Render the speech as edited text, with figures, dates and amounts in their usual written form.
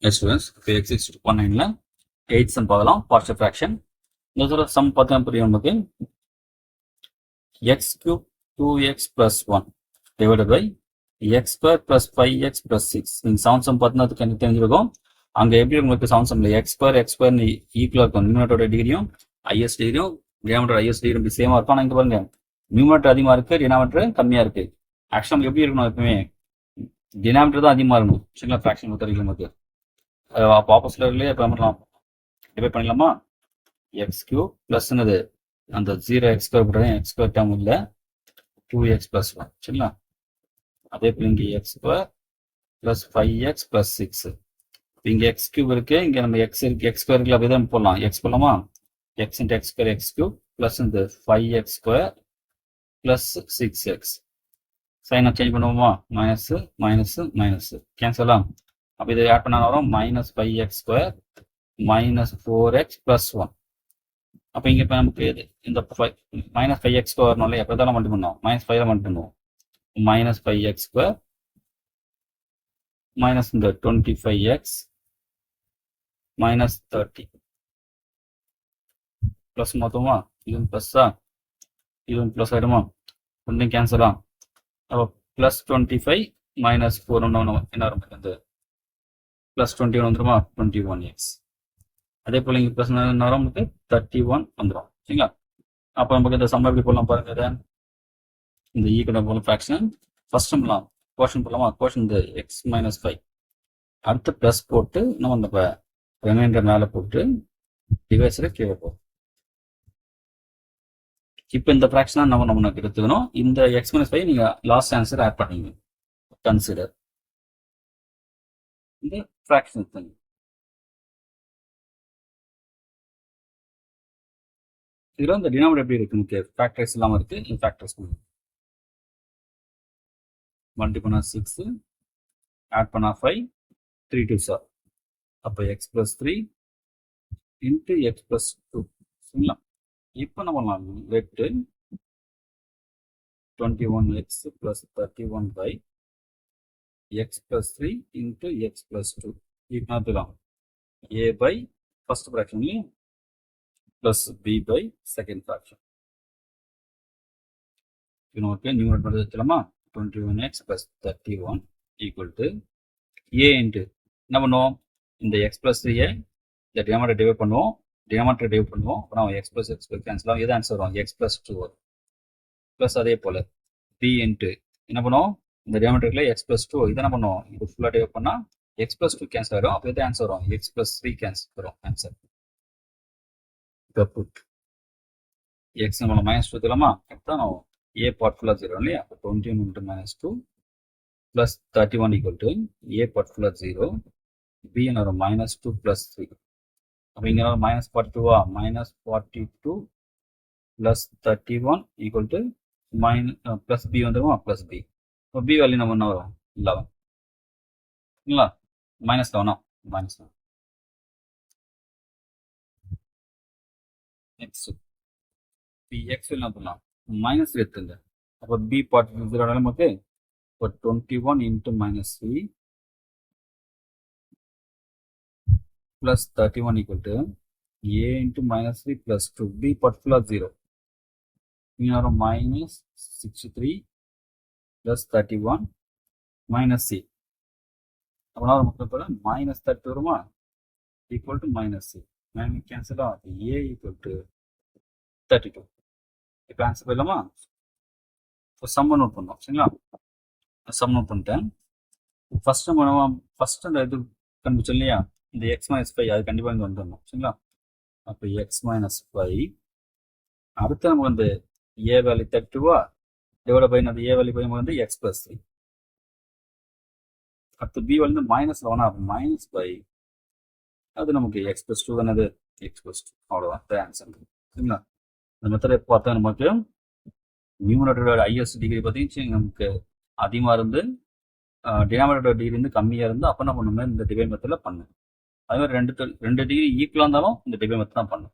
Yes, students. இப்போ x 19ல 8th sum பார்க்கலாம். partial fraction. இந்த தடவை sum பார்த்தா புரியும் நமக்கு. x cube 2x plus 1 divided by x square plus 5x plus 6. இந்த sound sum பார்த்தா அதுக்கு எனக்கு தெரிஞ்சிருக்கும். அங்க எப்படி உங்களுக்கு sound sumல x square னு ஈக்குவலா இருக்கும். நியூமரேட்டரோட டிகிரியும் highest டிகிரியும் டினாமினேட்டர் highest டிகிரியும் சேமா இருக்கும். ஆனா இங்க பாருங்க நியூமரேட்டர் அதிகமா இருக்கு, டினாமினேட்டர் கம்மியா இருக்கு. ஆக்சுவலா எப்படி இருக்கணும் எப்பவுமே டினாமினேட்டர் தான் அதிகமா இருக்கணும். சரிங்களா? fraction பொறுத்த வரைக்கும் நமக்கு அப்போ ஆப்போசிட்லேயே பண்ணலாம், டிவைட் பண்ணிடலாமா? எக்ஸ் கியூப் ப்ளஸ் என்னது அந்த 0x ஸ்கொயர் போடுறேன், எக்ஸ் ஸ்கொயர் டேர்ம் இல்லை 2x ப்ளஸ் 1. சரிங்களா? அதே போல் இங்கே X square plus 5x plus 6. இங்கே எக்ஸ் கியூப் இருக்கு, இங்கே நம்ம எக்ஸ் இருக்கு, எக்ஸ் ஸ்கொயர் இருக்குல்ல, அப்படி தான் போடலாம். எக்ஸ் போடலாமா? X into x square x cube plus இந்த 5x ஸ்கொயர் ப்ளஸ் 6x. சைனை சேஞ்ச் பண்ணுவோமா? மைனஸ் மைனஸ் மைனஸ் கேன்சலாம். அப்போ இதை ஆட் பண்ண வரும் minus 5x square minus 4x plus 1. அப்போ இங்கே இப்போ நமக்கு இந்த மைனஸ் 5x ஸ்கொயர் வரணும்ல, எப்போ தான் மல்டி பண்ணோம்? மைனஸ் 5 மல்டி பண்ணுவோம். மைனஸ் 5x ஸ்கொயர் மைனஸ் இந்த 25x மைனஸ் 30 ப்ளஸ் மொத்தமா இதுவும் ப்ளஸ்ஸா, இதுவும் ப்ளஸ் ஆகிடுமா? ரெண்டும் கேன்சலா. அப்போ ப்ளஸ் 25 மைனஸ் 4 என்ன வரும்? இந்த ப்ளஸ் 21 வந்துருமா? 21x. அதே போல் இங்கே ப்ளஸ் என்ன வரும்? நமக்கு 31 வந்துடும். சரிங்களா? அப்போ நமக்கு இந்த சம்ம எப்படி போடலாம் பாருங்க. இதை இந்த ஈக்குவல் போல ஃப்ராக்ஷன் ஃபர்ஸ்ட் பண்ணலாம். கோஷன் போடலாமா? கோஷன் இந்த எக்ஸ் மைனஸ் 5 அடுத்து ப்ளஸ் போட்டு நம்ம இந்த ரிமைண்டர் மேலே போட்டு டிவைஸில் கீழே போகும். இப்போ இந்த ஃப்ராக்ஷனாக நம்ம எடுத்துக்கணும். இந்த எக்ஸ் மைனஸ் 5 நீங்கள் லாஸ்ட் ஆன்சர் ஆட் பண்ணீங்க. கன்சிடர் இந்த ஃப்ராக்ஷன் எடுத்துங்க. இதில் இந்த டினாமினேட்டர் எப்படி இருக்கு? நமக்கு ஃபேக்டர்ஸ் இல்லாமல் இருக்கு. இந்த ஃபேக்டர்ஸ் மல்டி பண்ணா 6, ஆட் பண்ணா 5, 3 2 சார். அப்போ x plus 3 into x plus 2. சரிங்களா? இப்போ நம்ம வெட்டு 21x plus 31 by x plus 3 into x plus 2 equal a by first ஃப்ராக்ஷன்லையும் plus b by second fraction. நமக்கு நியூமரேட்டர் மட்டும் வச்சுக்கலாமா? 21x plus 31 equal to a into என்ன பண்ணுவோம்? இந்த x plus 3 இந்த டினாமினேட்டர் டிவைட் பண்ணுவோம், அப்புறம் x plus x கேன்சல் ஆகும். எது ஆன்சர் வரும்? x plus 2 வரும். ப்ளஸ் அதே போல் b into என்ன பண்ணுவோம்? இந்த டினாமினேட்டர்ல x plus 2 இதை என்ன பண்ணுவோம்? இது ஃபுல்லாக டிவைட் பண்ணால் x plus 2 கேன்சல் ஆகும். அப்போ எது ஆன்சர் வரும்? x plus 3 கேன்சல் வரும் ஆன்சர். put x நம்ம மைனஸ் 2 தரலாமா? அப்பதான் a பார்ட் ஃபுல்லா 0 இல்லையா? அப்போ 21 into minus 2 plus 31 equal to a part ஃபுல்லா 0, b என்ன minus 2 plus 3. அப்போ இங்க minus 42 minus 42 plus 31 equal to plus b வந்துருமா? plus b. இப்போ b வேல்யூ நம்ம என்ன வரும்? 11 இல்லைங்களா? minus 11 minus 11. நெக்ஸ்ட் bx என்ன பண்ணலாம்? மைனஸ் எடுத்துங்க. அப்போ b பார்ட் 0 நமக்கு இப்போ 21 into minus 3 plus 31 equal to a into minus 3 plus 2. b part ஃபுல்லா 0. இங்க வரும் minus 63 plus 31 minus c. அப்போ நமக்கு minus 30 வருமா? equal to minus c. Cancel ஆகும். a equal to 32. இப்போ ஆன்சர் போயிடலாமா? இப்போ சம் நோட் பண்ணோம். சரிங்களா? சம் நோட் பண்ணிட்டேன். ஃபர்ஸ்ட் அந்த இது கண்டுபிடிச்சோம் இல்லையா? இந்த எக்ஸ் மைனஸ் 5 அது கண்டிப்பாக இங்கே வந்துடணும். சரிங்களா? அப்போ எக்ஸ் மைனஸ் 5 அடுத்து நமக்கு வந்து ஏ வேல்யூ 32 டிவைட் பை அந்த ஏ வேல்யூ போய் வந்து எக்ஸ் ப்ளஸ் 3. அடுத்து பி வந்து மைனஸ் 11 மைனஸ் 5 அது நமக்கு எக்ஸ் ப்ளஸ் 2 தானே? அது எக்ஸ் ப்ளஸ் 2 அவ்வளோதான் ஆன்சர். சரிங்களா? இந்த மெத்தடை பார்த்தா நமக்கு நியூமரேட்டரோட ஹையஸ்ட் டிகிரி பார்த்தீங்கன்னா நமக்கு அதிகமாக இருந்து டினாமினேட்டரோட டிகிரி வந்து கம்மியாக இருந்து அப்போ என்ன பண்ணுமே இந்த டிவைட் மெத்தடில் பண்ணு. அதே மாதிரி ரெண்டு டிகிரி ஈக்குவலாக இருந்தாலும் இந்த டிவைட் மெத்தட் தான் பண்ணும்.